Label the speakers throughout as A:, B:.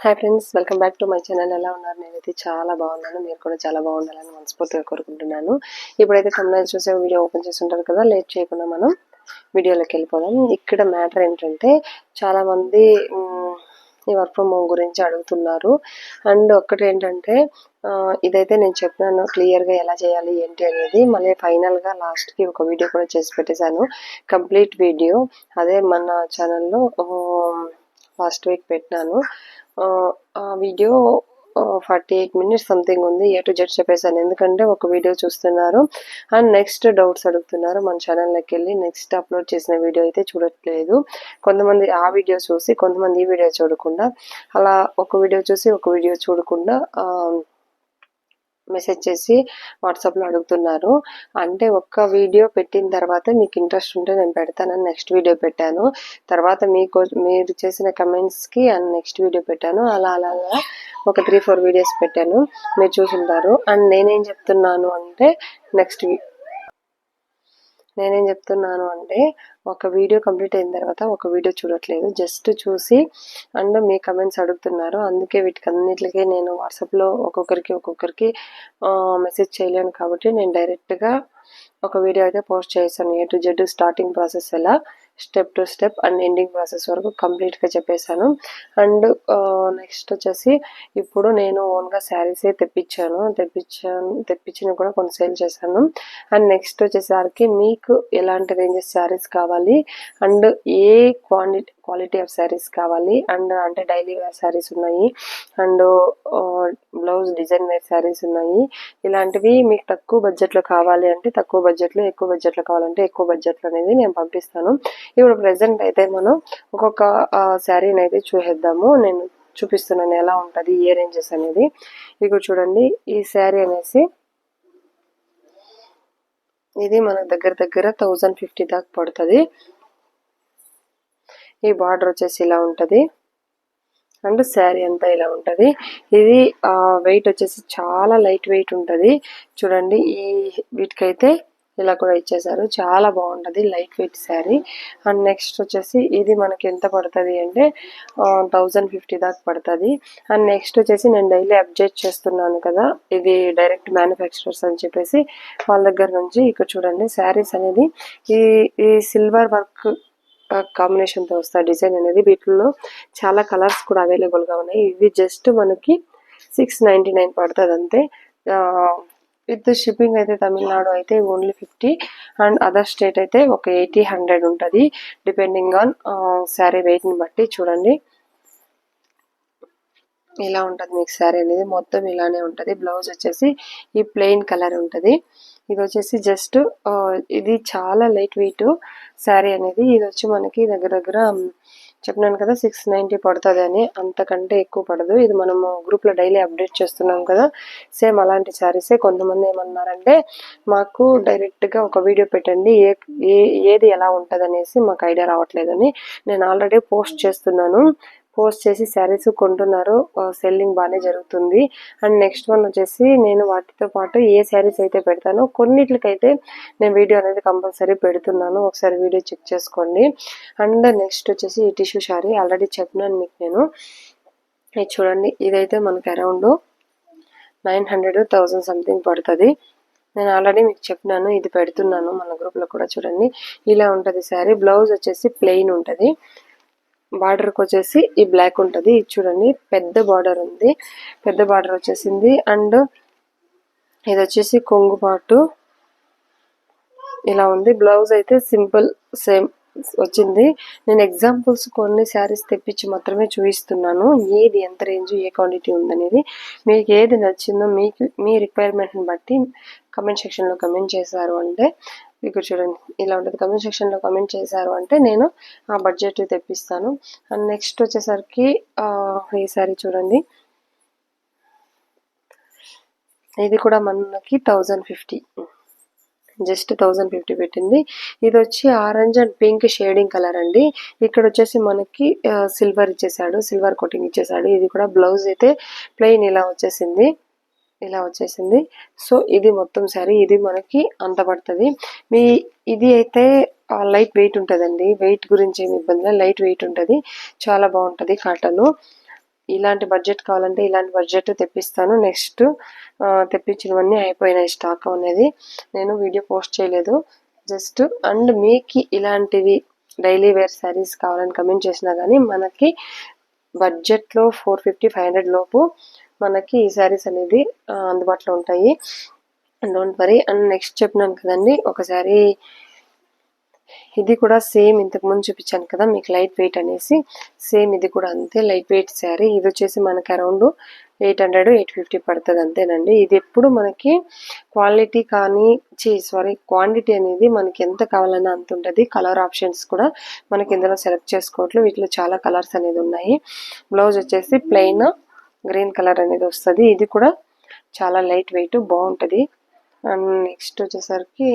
A: Hi friends, welcome back to my channel. ఎలా ఉన్నారు? నేనైతే చాలా బాగున్నాను. మీరు కూడా చాలా బాగుండాలని మనస్ఫూర్తిగా కోరుకుంటున్నాను. ఇప్పుడైతే thumbnail చూసే వీడియో ఓపెన్ చేసి ఉంటారు కదా, లేట్ చేయకుండా మనం వీడియోలోకి వెళ్ళిపోదాం. ఇక్కడ మ్యాటర్ ఏంటంటే చాలా మంది ఈ వర్క్ ఫ్రమ్ హోమ్ గురించి అడుగుతున్నారు. అండ్ ఒక్కటి ఏంటంటే ఇదైతే నేను చెప్పినాను క్లియర్గా ఎలా చేయాలి ఏంటి అనేది. మళ్ళీ ఫైనల్గా లాస్ట్కి ఒక వీడియో కూడా చేసి పెట్టేశాను, కంప్లీట్ వీడియో. అదే మన ఛానల్లో లాస్ట్ వీక్ పెట్టినాను. ఆ వీడియో 48 minutes సంథింగ్ ఉంది. ఏ టు జెడ్ చెప్పేసాను, ఎందుకంటే ఒక వీడియో చూస్తున్నారు అండ్ నెక్స్ట్ డౌట్స్ అడుగుతున్నారు. మన ఛానల్లోకి వెళ్ళి నెక్స్ట్ అప్లోడ్ చేసిన వీడియో అయితే చూడట్లేదు. కొంతమంది ఆ వీడియో చూసి, కొంతమంది ఈ వీడియో చూడకుండా, అలా ఒక వీడియో చూసి ఒక వీడియో చూడకుండా మెసేజ్ చేసి వాట్సాప్లో అడుగుతున్నారు. అంటే ఒక్క వీడియో పెట్టిన తర్వాత మీకు ఇంట్రెస్ట్ ఉంటే నేను పెడతానని నెక్స్ట్ వీడియో పెట్టాను. తర్వాత మీరు చేసిన కమెంట్స్కి నెక్స్ట్ వీడియో పెట్టాను. అలా ఒక 3-4 వీడియోస్ పెట్టాను, మీరు చూసుంటారు. అండ్ నేనేం చెప్తున్నాను అంటే ఒక వీడియో కంప్లీట్ అయిన తర్వాత ఒక వీడియో చూడట్లేదు, జస్ట్ చూసి అండ్ మీ కమెంట్స్ అడుగుతున్నారు. అందుకే వీటికన్నిటికీ నేను వాట్సాప్లో ఒక్కొక్కరికి మెసేజ్ చేయలేను కాబట్టి నేను డైరెక్ట్గా ఒక వీడియో అయితే పోస్ట్ చేశాను. A to Z starting process ఎలా, step to step and ending process వరకు కంప్లీట్గా చెప్పేశాను. అండ్ నెక్స్ట్ వచ్చేసి ఇప్పుడు నేను ఓన్గా శారీసే తెప్పించిన కూడా కొన్ని సేల్ చేశాను. అండ్ నెక్స్ట్ వచ్చేసరికి మీకు ఎలాంటి రేంజెస్ శారీస్ కావాలి and a quality of saris కావాలి అండ్ అంటే డైలీ వేర్ శారీస్ ఉన్నాయి and blouse design wear saris ఉన్నాయి. ఇలాంటివి మీకు తక్కువ బడ్జెట్లో కావాలి అంటే తక్కువ బడ్జెట్లో, ఎక్కువ బడ్జెట్లో కావాలంటే ఎక్కువ బడ్జెట్లో అనేది నేను పంపిస్తాను. ఇప్పుడు ప్రెసెంట్ అయితే మనం ఒక్కొక్క శారీని అయితే చూసేద్దాము. నేను చూపిస్తున్నాను ఎలా ఉంటుంది, ఏ రేంజెస్ అనేది. ఇప్పుడు చూడండి, ఈ శారీ అనేసి ఇది మనకు దగ్గర 1050 దాకా పడుతుంది. ఈ బార్డర్ వచ్చేసి ఇలా ఉంటుంది అండ్ శారీ అంతా ఇలా ఉంటుంది. ఇది వెయిట్ వచ్చేసి చాలా లైట్ వెయిట్ ఉంటుంది. చూడండి, ఈ వీటికైతే ఇలా కూడా ఇచ్చేసారు, చాలా బాగుంటుంది light weight sari. And next వచ్చేసి ఇది మనకి ఎంత పడుతుంది అంటే 1050 దాకా పడుతుంది. అండ్ నెక్స్ట్ వచ్చేసి నేను డైలీ అప్డేట్ చేస్తున్నాను కదా, ఇది డైరెక్ట్ మ్యానుఫ్యాక్చరర్స్ అని చెప్పేసి వాళ్ళ దగ్గర నుంచి. ఇక్కడ చూడండి, శారీస్ అనేది ఈ సిల్వర్ వర్క్ కాంబినేషన్తో వస్తాయి డిజైన్ అనేది. వీటిల్లో చాలా కలర్స్ కూడా అవైలబుల్గా ఉన్నాయి. ఇవి జస్ట్ మనకి 699 పడుతుంది అంతే. విత్ షిప్పింగ్ అయితే తమిళనాడు అయితే ఓన్లీ 50 అండ్ అదర్ స్టేట్ అయితే ఒక 80-100 ఉంటుంది, డిపెండింగ్ ఆన్ శారీ వెయిట్ని బట్టి. చూడండి, ఇలా ఉంటుంది మీకు శారీ అనేది, మొత్తం ఇలానే ఉంటుంది. బ్లౌజ్ వచ్చేసి ఈ ప్లెయిన్ కలర్ ఉంటుంది. ఇది వచ్చేసి జస్ట్ ఇది చాలా లైట్ వెయిట్ శారీ అనేది. ఇది వచ్చి మనకి దగ్గర చెప్పినాను కదా 690 పడుతుంది అని, అంతకంటే ఎక్కువ పడదు. ఇది మనము గ్రూప్లో డైలీ అప్డేట్ చేస్తున్నాం కదా, సేమ్ అలాంటి శారీసే. కొంతమంది ఏమన్నారంటే మాకు డైరెక్ట్గా ఒక వీడియో పెట్టండి, ఏది ఎలా ఉంటుంది అనేసి మాకు ఐడియా రావట్లేదని. నేను ఆల్రెడీ పోస్ట్ చేస్తున్నాను, పోస్ట్ చేసి శారీస్ కొంటున్నారు, సెల్లింగ్ బాగానే జరుగుతుంది. అండ్ నెక్స్ట్ వన్ వచ్చేసి నేను వాటితో పాటు ఏ శారీస్ అయితే పెడతానో కొన్నిటికైతే నేను వీడియో అనేది కంపల్సరీ పెడుతున్నాను, ఒకసారి వీడియో చెక్ చేసుకోండి. అండ్ నెక్స్ట్ వచ్చేసి ఈ టిష్యూ శారీ ఆల్రెడీ చెప్పినాను మీకు నేను. ఇది చూడండి, ఇదైతే మనకి అరౌండ్ 900-1000 సంథింగ్ పడుతుంది. నేను ఆల్రెడీ మీకు చెప్పినాను, ఇది పెడుతున్నాను మన గ్రూప్లో కూడా. చూడండి, ఇలా ఉంటుంది శారీ. బ్లౌజ్ వచ్చేసి ప్లెయిన్ ఉంటుంది, బార్డర్కి వచ్చేసి ఈ బ్లాక్ ఉంటుంది. ఇది చూడండి, పెద్ద బార్డర్ ఉంది, పెద్ద బార్డర్ వచ్చేసింది. అండ్ ఇది వచ్చేసి కొంగు పాటు ఇలా ఉంది. బ్లౌజ్ అయితే సింపుల్ సేమ్ వచ్చింది. నేను ఎగ్జాంపుల్స్ కొన్ని శారీస్ తెప్పించి మాత్రమే చూపిస్తున్నాను, ఏది ఎంత రేంజ్ ఏ క్వాంటిటీ ఉందనేది. మీకు ఏది నచ్చిందో మీ రిక్వైర్మెంట్ని బట్టి కమెంట్ సెక్షన్లో కమెంట్ చేశారు అంటే, ఇక్కడ చూడండి ఇలా ఉంటుంది. కమెంట్ సెక్షన్లో కమెంట్ చేశారు అంటే నేను ఆ బడ్జెట్ తెప్పిస్తాను. అండ్ నెక్స్ట్ వచ్చేసరికి ఈ సారీ చూడండి, ఇది కూడా మనకి 1050, జస్ట్ 1050 పెట్టింది. ఇది వచ్చి orange and pink shading colour అండి. ఇక్కడ వచ్చేసి మనకి సిల్వర్ ఇచ్చేసాడు, సిల్వర్ కోటింగ్ ఇచ్చేసాడు. ఇది కూడా బ్లౌజ్ అయితే ప్లెయిన్ ఇలా వచ్చేసింది. సో ఇది మొత్తం శారీ, ఇది మనకి అంత పడుతుంది. ఇది అయితే లైట్ వెయిట్ ఉంటుందండి, వెయిట్ గురించి ఏమి ఇబ్బంది లేదు, లైట్ వెయిట్ ఉంటుంది, చాలా బాగుంటుంది కాటన్. ఇలాంటి బడ్జెట్ కావాలంటే ఇలాంటి బడ్జెట్ తెప్పిస్తాను. నెక్స్ట్ తెప్పించినవన్నీ అయిపోయినాయి స్టాక్ అనేది. నేను వీడియో పోస్ట్ చేయలేదు జస్ట్. అండ్ మీకు ఇలాంటివి డైలీ వేర్ శారీస్ కావాలని కమెంట్ చేసినా కానీ మనకి బడ్జెట్లో 450-500 లోపు మనకి ఈ శారీస్ అనేది అందుబాటులో ఉంటాయి. Don't worry. అండ్ నెక్స్ట్ చెప్పినాను కదండి ఒకసారి, ఇది కూడా సేమ్ ఇంతకు ముందు చూపించాను కదా మీకు లైట్ వెయిట్ అనేసి, సేమ్ ఇది కూడా అంతే లైట్ వెయిట్ శారీ. ఇది వచ్చేసి మనకి అరౌండ్ 800-850 పడుతుంది అంతేనండి. ఇది ఎప్పుడు మనకి క్వాలిటీ కానీ క్వాంటిటీ అనేది మనకి ఎంత కావాలన్నా అంత ఉంటుంది. కలర్ ఆప్షన్స్ కూడా మనకి ఇందులో సెలెక్ట్ చేసుకోవట్లు. వీటిలో చాలా కలర్స్ అనేది ఉన్నాయి. బ్లౌజ్ వచ్చేసి ప్లెయిన్ గ్రీన్ కలర్ అనేది వస్తుంది. ఇది కూడా చాలా లైట్ వెయిట్ బాగుంటుంది. అండ్ నెక్స్ట్ వచ్చేసరికి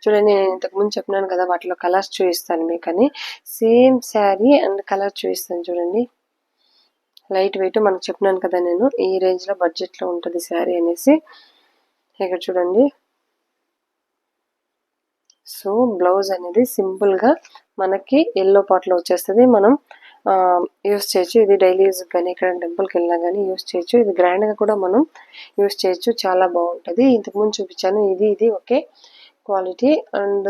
A: చూడండి, నేను ఇంతకుముందు చెప్పినాను కదా వాటిలో కలర్స్ చూపిస్తాను మీకు అని. సేమ్ శారీ అండ్ కలర్ చూపిస్తాను చూడండి. లైట్ వెయిట్ మనకు చెప్పినాను కదా నేను ఈ రేంజ్లో బడ్జెట్లో ఉంటుంది శారీ అనేసి. ఇక్కడ చూడండి. సో బ్లౌజ్ అనేది సింపుల్గా మనకి ఎల్లో పాట్లో వచ్చేస్తుంది. మనం యూస్ చేయొచ్చు. ఇది డైలీ యూజ్ కానీ ఇక్కడ టెంపుల్కి వెళ్ళినా కానీ యూస్ చేయొచ్చు. ఇది గ్రాండ్గా కూడా మనం యూస్ చేయొచ్చు. చాలా బాగుంటుంది. ఇంతకుముందు చూపించాను ఇది okay quality. And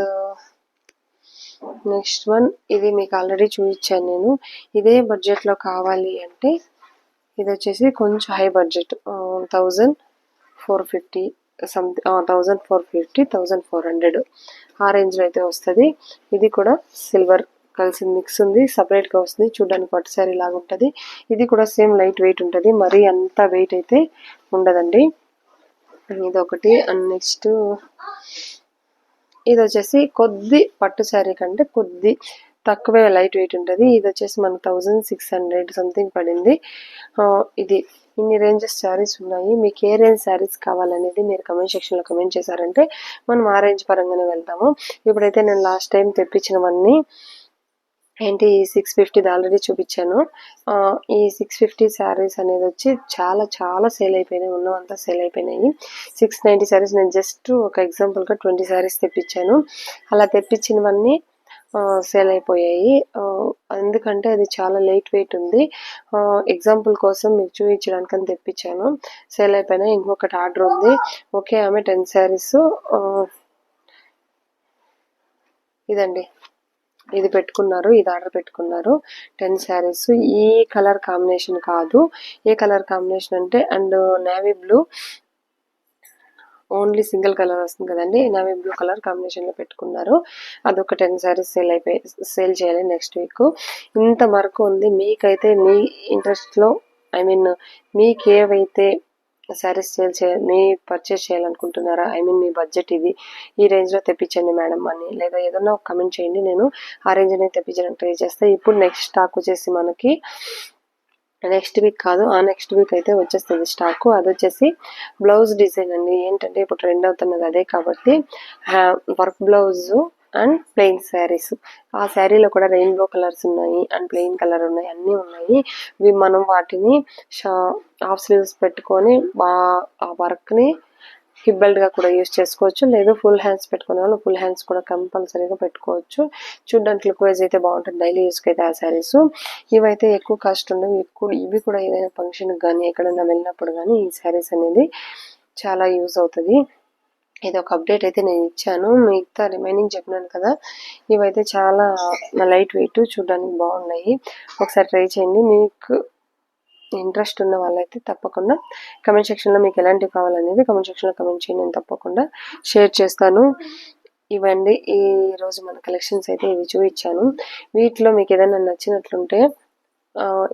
A: next one ఇది మీకు ఆల్రెడీ చూపించాను నేను. ఇదే బడ్జెట్లో కావాలి అంటే ఇది వచ్చేసి కొంచెం హై బడ్జెట్ 1450 సంథింగ్ 1400 ఆ రేంజ్లో అయితే వస్తుంది. ఇది కూడా సిల్వర్ కలిసి మిక్స్ ఉంది, సపరేట్గా వస్తుంది. చూడడానికి పట్టు శారీ లాగా ఉంటుంది. ఇది కూడా సేమ్ లైట్ వెయిట్ ఉంటుంది. మరీ అంత వెయిట్ అయితే ఉండదండి. ఇది ఒకటి. అండ్ నెక్స్ట్ ఇది వచ్చేసి కొద్ది పట్టు శారీ కంటే కొద్ది తక్కువే లైట్ వెయిట్ ఉంటుంది. ఇది వచ్చేసి మనకు 1600 సంథింగ్ పడింది. ఇది ఇన్ని రేంజెస్ శారీస్ ఉన్నాయి. మీకు ఏ రేంజ్ శారీస్ కావాలనేది మీరు కమెంట్ సెక్షన్లో కమెంట్ చేశారంటే మనం ఆ రేంజ్ పరంగానే వెళ్తాము. ఇప్పుడైతే నేను లాస్ట్ టైం తెప్పించినవన్నీ ఏంటి 650 ఆల్రెడీ చూపించాను. ఈ 650 శారీస్ అనేది వచ్చి చాలా చాలా సేల్ అయిపోయినాయి. ఉన్నవంతా సేల్ అయిపోయినాయి. 690 శారీస్ నేను జస్ట్ ఒక ఎగ్జాంపుల్గా 20 శారీస్ తెప్పించాను. అలా తెప్పించినవన్నీ సేల్ అయిపోయాయి. ఎందుకంటే అది చాలా లైట్ వెయిట్ ఉంది. ఎగ్జాంపుల్ కోసం మీకు చూపించడానికని తెప్పించాను. సేల్ అయిపోయినాయి. ఇంకొకటి ఆర్డర్ ఉంది. ఓకే ఆమె 10 శారీస్ ఇదండి ఇది పెట్టుకున్నారు. ఇది ఆర్డర్ పెట్టుకున్నారు 10 శారీస్. ఈ కలర్ కాంబినేషన్ కాదు. ఏ కలర్ కాంబినేషన్ అంటే and navy blue only single colour వస్తుంది కదండి. నేవీ బ్లూ కలర్ కాంబినేషన్లో పెట్టుకున్నారు. అదొక 10 శారీస్ సేల్ చేయాలి నెక్స్ట్ వీక్. ఇంత వరకు ఉంది. మీకైతే మీ ఇంట్రెస్ట్లో మీకు ఏవైతే శారీస్ మీ పర్చేస్ చేయాలనుకుంటున్నారా, మీ బడ్జెట్ ఇది ఈ రేంజ్లో తెప్పించండి మేడం అని, లేదా ఏదన్నా ఒక కమెంట్ చేయండి. నేను ఆ రేంజ్ అనేది తెప్పించడానికి ట్రై చేస్తాను. ఇప్పుడు నెక్స్ట్ స్టాక్ వచ్చేసి మనకి నెక్స్ట్ వీక్ కాదు ఆ నెక్స్ట్ వీక్ అయితే వచ్చేస్తుంది స్టాక్. అది వచ్చేసి బ్లౌజ్ డిజైన్ అండి. ఏంటంటే ఇప్పుడు ట్రెండ్ అవుతున్నది అదే కాబట్టి work blouse and plain saris. ఆ శారీలో కూడా రెయిన్బో కలర్స్ ఉన్నాయి అండ్ ప్లెయిన్ కలర్ ఉన్నాయి, అన్నీ ఉన్నాయి. మనం వాటిని హాఫ్ స్లీవ్స్ పెట్టుకొని ఆ వర్క్ని హిప్ బెల్ట్గా కూడా యూజ్ చేసుకోవచ్చు. లేదు ఫుల్ హ్యాండ్స్ పెట్టుకునే వాళ్ళు ఫుల్ హ్యాండ్స్ కూడా కంపల్సరీగా పెట్టుకోవచ్చు. చూడడానికి లుక్ వైజ్ అయితే బాగుంటుంది డైలీ యూస్కి అయితే ఆ శారీస్. ఇవైతే ఎక్కువ కాస్ట్ ఉండవు. ఇవి కూడా ఏదైనా ఫంక్షన్కి కానీ ఎక్కడైనా వెళ్ళినప్పుడు కానీ ఈ శారీస్ అనేది చాలా యూజ్ అవుతుంది. ఇది ఒక అప్డేట్ అయితే నేను ఇచ్చాను. మిగతా రిమైనింగ్ చెప్పినాను కదా, ఇవైతే చాలా లైట్ వెయిట్ చూడడానికి బాగున్నాయి. ఒకసారి ట్రై చేయండి. మీకు ఇంట్రెస్ట్ ఉన్న వాళ్ళైతే తప్పకుండా కమెంట్ సెక్షన్లో మీకు ఎలాంటివి కావాలనేది కమెంట్ సెక్షన్లో కమెంట్ చేయండి. నేను తప్పకుండా షేర్ చేస్తాను. ఇవండి ఈరోజు మన కలెక్షన్స్ అయితే ఇవి చూపించాను. వీటిలో మీకు ఏదైనా నచ్చినట్లుంటే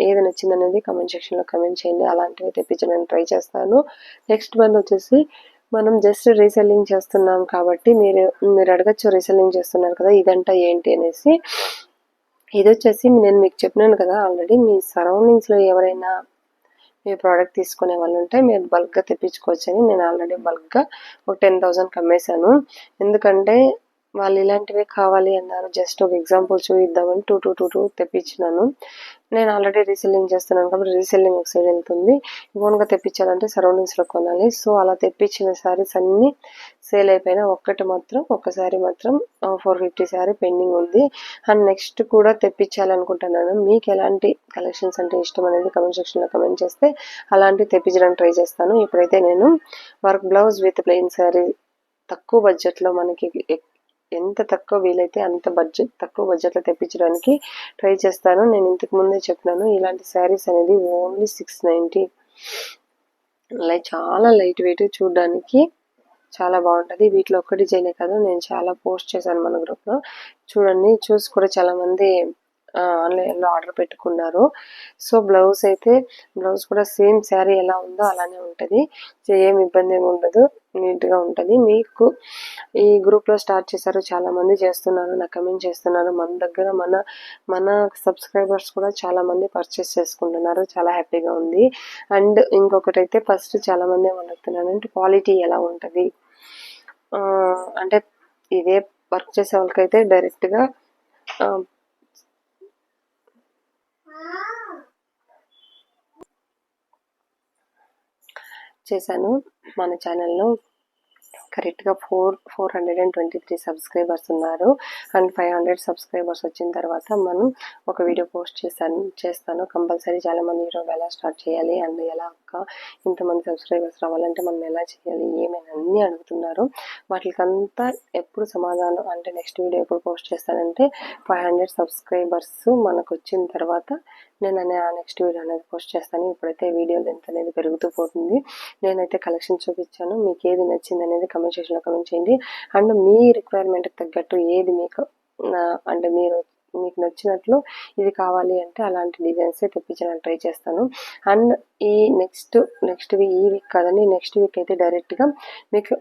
A: ఏది నచ్చిందనేది కమెంట్ సెక్షన్లో కమెంట్ చేయండి. అలాంటివి తెప్పించడానికి ట్రై చేస్తాను. నెక్స్ట్ వన్ వచ్చేసి మనం జస్ట్ రీసెల్లింగ్ చేస్తున్నాం కాబట్టి మీరు అడగచ్చు రీసెల్లింగ్ చేస్తున్నారు కదా ఇదంతా ఏంటి అనేసి. ఇది వచ్చేసి నేను మీకు చెప్పినాను కదా ఆల్రెడీ, మీ సరౌండింగ్స్లో ఎవరైనా మీ ప్రోడక్ట్ తీసుకునే వాళ్ళు ఉంటే మీరు బల్క్గా తెప్పించుకోవచ్చని నేను ఆల్రెడీ బల్క్గా ఒక 10,000 అమ్మేశాను. ఎందుకంటే వాళ్ళు ఇలాంటివే కావాలి అన్నారు. జస్ట్ ఒక ఎగ్జాంపుల్ చూపిద్దామని 2 తెప్పించినాను. నేను ఆల్రెడీ రీసెల్లింగ్ చేస్తున్నాను కాబట్టి రీసెల్లింగ్ ఒక సైడ్ వెళ్తుంది. ఓన్గా తెప్పించాలంటే సరౌండింగ్స్లో కొనాలి. సో అలా తెప్పించిన శారీస్ అన్నీ సేల్ అయిపోయినా ఒక్క శారీ మాత్రం 450 శారీ పెండింగ్ ఉంది. అండ్ నెక్స్ట్ కూడా తెప్పించాలనుకుంటున్నాను. మీకు ఎలాంటి కలెక్షన్స్ అంటే ఇష్టం అనేది కమెంట్ సెక్షన్లో కమెంట్ చేస్తే అలాంటివి తెప్పించడానికి ట్రై చేస్తాను. ఇప్పుడైతే నేను work blouse with plain sari తక్కువ బడ్జెట్లో మనకి ఎంత తక్కువ వీలైతే అంత తక్కువ బడ్జెట్లో తెప్పించడానికి ట్రై చేస్తాను. నేను ఇంతకు ముందే చెప్పినాను, ఇలాంటి శారీస్ అనేది ఓన్లీ 690. చాలా లైట్ వెయిట్, చూడడానికి చాలా బాగుంటుంది. వీటిలో ఒక్క డిజైనే కాదు, నేను చాలా పోస్ట్ చేశాను మన గ్రూప్లో. చూడండి, చూసి కూడా చాలామంది ఆన్లైన్లో ఆర్డర్ పెట్టుకున్నారు. సో బ్లౌజ్ కూడా సేమ్ శారీ ఎలా ఉందో అలానే ఉంటుంది. ఏం ఇబ్బంది ఏమి ఉండదు, నీట్గా ఉంటుంది. మీకు ఈ గ్రూప్లో స్టార్ట్ చేశారు, చాలామంది చేస్తున్నారు, నాకు కమెంట్ చేస్తున్నారు. మన దగ్గర మన సబ్స్క్రైబర్స్ కూడా చాలామంది పర్చేస్ చేసుకుంటున్నారు, చాలా హ్యాపీగా ఉంది. అండ్ ఇంకొకటి అయితే ఫస్ట్ చాలామంది ఏమడుగుతున్నారు అంటే క్వాలిటీ ఎలా ఉంటుంది అంటే, ఇదే వర్క్ చేసే వాళ్ళకైతే డైరెక్ట్గా చేశాను. మన ఛానల్లో కరెక్ట్గా 423 సబ్స్క్రైబర్స్ ఉన్నారు. అండ్ 500 సబ్స్క్రైబర్స్ వచ్చిన తర్వాత మనం ఒక వీడియో పోస్ట్ చేస్తాను కంపల్సరీ. చాలామంది యూట్యూబ్ ఎలా స్టార్ట్ చేయాలి అండ్ ఎలా ఇంతమంది సబ్స్క్రైబర్స్ రావాలంటే మనం ఎలా చేయాలి ఏమైనా అన్నీ అడుగుతున్నారు. వాటికంతా ఎప్పుడు సమాధానం అంటే నెక్స్ట్ వీడియో ఎప్పుడు పోస్ట్ చేస్తానంటే 500 సబ్స్క్రైబర్స్ మనకు వచ్చిన తర్వాత నేను ఆ నెక్స్ట్ వీడియో అనేది పోస్ట్ చేస్తాను. ఇప్పుడైతే వీడియో లెంత్ అనేది పెరుగుతూ పోతుంది. నేనైతే కలెక్షన్ చూపించాను, మీకు ఏది నచ్చింది అనేది కమెంట్ సెక్షన్లో కమెంట్ చేయండి. అండ్ మీ రిక్వైర్మెంట్కి తగ్గట్టు ఏది మీకు అంటే మీకు నచ్చినట్లు ఇది కావాలి అంటే అలాంటి డిజైన్స్ తెప్పించడానికి ట్రై చేస్తాను. అండ్ ఈ నెక్స్ట్ వీక్ ఈ వీక్ కాదండి, నెక్స్ట్ వీక్ అయితే డైరెక్ట్గా మీకు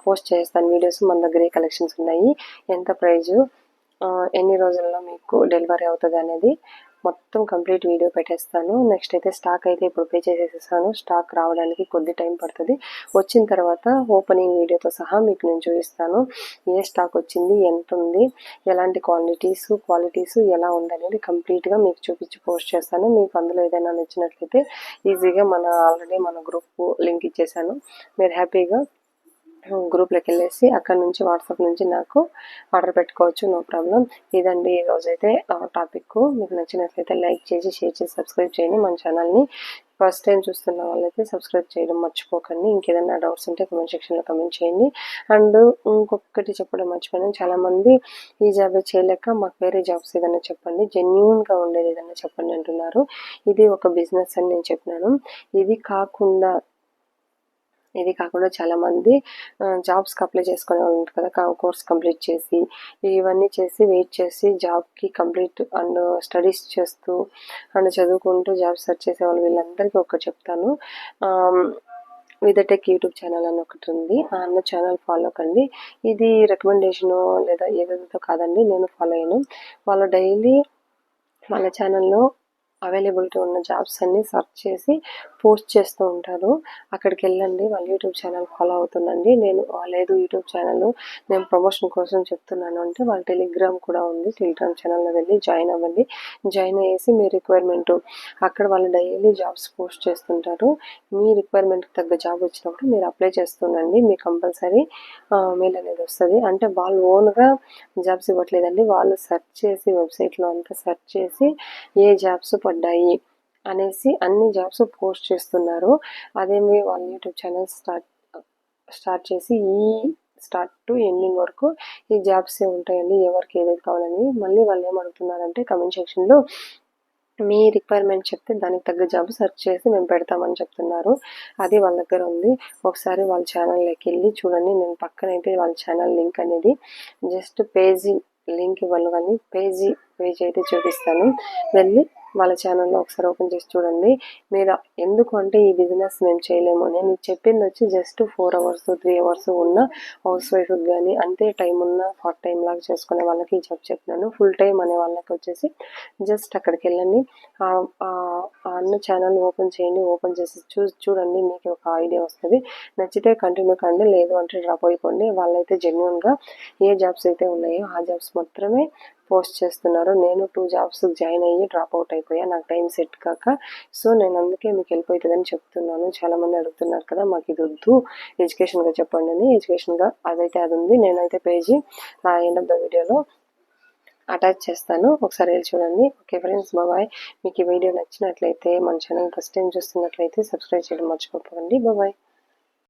A: పోస్ట్ చేస్తాను వీడియోస్. మన దగ్గర ఏ కలెక్షన్స్ ఉన్నాయి, ఎంత ప్రైజు, ఎన్ని రోజుల్లో మీకు డెలివరీ అవుతుంది అనేది మొత్తం కంప్లీట్ వీడియో పెట్టేస్తాను. నెక్స్ట్ అయితే స్టాక్ అయితే ఇప్పుడు పే చేసేసాను. స్టాక్ రావడానికి కొద్ది టైం పడుతుంది. వచ్చిన తర్వాత ఓపెనింగ్ వీడియోతో సహా మీకు నేను చూపిస్తాను. ఏ స్టాక్ వచ్చింది, ఎంత ఉంది, ఎలాంటి క్వాలిటీస్ ఎలా ఉందనేది కంప్లీట్గా మీకు చూపించి పోస్ట్ చేస్తాను. మీకు అందులో ఏదైనా నచ్చినట్లయితే ఈజీగా ఆల్రెడీ మన గ్రూప్ లింక్ ఇచ్చేసాను. మీరు హ్యాపీగా గ్రూప్లోకి వెళ్ళేసి అక్కడ నుంచి వాట్సాప్ నుంచి నాకు ఆర్డర్ పెట్టుకోవచ్చు, నో ప్రాబ్లం. ఇదండి ఈరోజైతే టాపిక్. మీకు నచ్చినట్లయితే లైక్ చేసి షేర్ చేసి సబ్స్క్రైబ్ చేయండి. మన ఛానల్ని ఫస్ట్ టైం చూస్తున్న వాళ్ళైతే సబ్స్క్రైబ్ చేయడం మర్చిపోకండి. ఇంకేదైనా డౌట్స్ ఉంటే కమెంట్ సెక్షన్లో కమెంట్ చేయండి. అండ్ ఇంకొకటి చెప్పడం మర్చిపోయాను, చాలామంది ఈ జాబ్ చేయలేక మాకు వేరే జాబ్స్ ఏదైనా చెప్పండి, జెన్యూన్గా ఉండేది ఏదైనా చెప్పండి అంటున్నారు. ఇది ఒక బిజినెస్ అని నేను చెప్పినాను. ఇది కాకుండా చాలామంది జాబ్స్కి అప్లై చేసుకునే వాళ్ళు ఉంటారు కదా, కోర్స్ కంప్లీట్ చేసి ఇవన్నీ చేసి వెయిట్ చేసి జాబ్కి కంప్లీట్ అండ్ స్టడీస్ చేస్తూ అండ్ చదువుకుంటూ జాబ్ సెర్చ్ చేసే వాళ్ళు వీళ్ళందరికీ ఒకటి చెప్తాను. విత్ టెక్ యూట్యూబ్ ఛానల్ అని ఒకటి ఉంది, అన్న ఛానల్ ఫాలో కండి. ఇది రికమెండేషను లేదా ఏదో కాదండి, నేను ఫాలో అయ్యాను. వాళ్ళు డైలీ వాళ్ళ ఛానల్లో అవైలబిలిటీ ఉన్న జాబ్స్ అన్ని సెర్చ్ చేసి పోస్ట్ చేస్తూ ఉంటారు. అక్కడికి వెళ్ళండి, వాళ్ళ యూట్యూబ్ ఛానల్ ఫాలో అవుతుండండి. లేదు యూట్యూబ్ ఛానల్ నేను ప్రమోషన్ కోసం చెప్తున్నాను అంటే వాళ్ళ టెలిగ్రామ్ కూడా ఉంది, టెలిగ్రామ్ ఛానల్లో వెళ్ళి జాయిన్ అవ్వండి. జాయిన్ అయ్యేసి మీ రిక్వైర్మెంట్ అక్కడ వాళ్ళు డైలీ జాబ్స్ పోస్ట్ చేస్తుంటారు. మీ రిక్వైర్మెంట్కి తగ్గ జాబ్ వచ్చినప్పుడు మీరు అప్లై చేస్తుండండి, మీకు కంపల్సరీ మెయిల్ అనేది వస్తుంది. అంటే వాళ్ళు ఓన్గా జాబ్స్ ఇవ్వట్లేదండి, వాళ్ళు సెర్చ్ చేసి వెబ్సైట్లో అంతా సెర్చ్ చేసి ఏ జాబ్స్ పడ్డాయి అనేసి అన్ని జాబ్స్ పోస్ట్ చేస్తున్నారు. అదేమి వాళ్ళ యూట్యూబ్ ఛానల్ స్టార్ట్ చేసి ఈ స్టార్ట్ టు ఎండింగ్ వరకు ఈ జాబ్స్ ఉంటాయండి, ఎవరికి ఏదైతే కావాలని. మళ్ళీ వాళ్ళు ఏమడుగుతున్నారంటే కమెంట్ సెక్షన్లో మీ రిక్వైర్మెంట్ చెప్తే దానికి తగ్గ జాబ్ సెర్చ్ చేసి మేము పెడతామని చెప్తున్నారు. అది వాళ్ళ దగ్గర ఉంది. ఒకసారి వాళ్ళ ఛానల్లోకి వెళ్ళి చూడండి. నేను పక్కనైతే వాళ్ళ ఛానల్ లింక్ అనేది జస్ట్ పేజీ లింక్ ఇవ్వాలి, కానీ పేజ్ అయితే చూపిస్తాను. వెళ్ళి వాళ్ళ ఛానల్లో ఒకసారి ఓపెన్ చేసి చూడండి. మీరు ఎందుకు అంటే ఈ బిజినెస్ మేము చేయలేము, నేను చెప్పింది వచ్చి జస్ట్ 4 hours 3 hours ఉన్న హౌస్ వైఫ్కి కానీ అంతే టైం ఉన్న పార్ట్ టైం లాగా చేసుకునే వాళ్ళకి జాబ్ చెప్పినాను. ఫుల్ టైం అనే వాళ్ళకి వచ్చేసి జస్ట్ అక్కడికి వెళ్ళండి, అన్న ఛానల్ ఓపెన్ చేయండి. ఓపెన్ చేసి చూడండి, మీకు ఒక ఐడియా వస్తుంది. నచ్చితే కంటిన్యూ కండి, లేదు అంటే డ్రాప్ అయిపోండి. వాళ్ళైతే జెన్యున్గా ఏ జాబ్స్ అయితే ఉన్నాయో ఆ జాబ్స్ మాత్రమే పోస్ట్ చేస్తున్నారు. నేను 2 జాబ్స్ జాయిన్ అయ్యి డ్రాప్ అవుట్ అయిపోయా, నాకు టైం సెట్ కాక. సో నేను అందుకే మీకు హెల్ప్ అవుతుందని చెప్తున్నాను. చాలామంది అడుగుతున్నారు కదా, మాకు ఇది వద్దు ఎడ్యుకేషన్గా చెప్పండి అని. ఎడ్యుకేషన్గా అదైతే అది ఉంది. నేనైతే పేజీ ఎండ్ ఆఫ్ ద వీడియోలో అటాచ్ చేస్తాను, ఒకసారి వెళ్ళి చూడండి. Okay friends, bye. మీకు ఈ వీడియో నచ్చినట్లయితే, మన ఛానల్ ఫస్ట్ టైం చూస్తున్నట్లయితే సబ్స్క్రైబ్ చేయడం మర్చిపోకండి. బాయ్.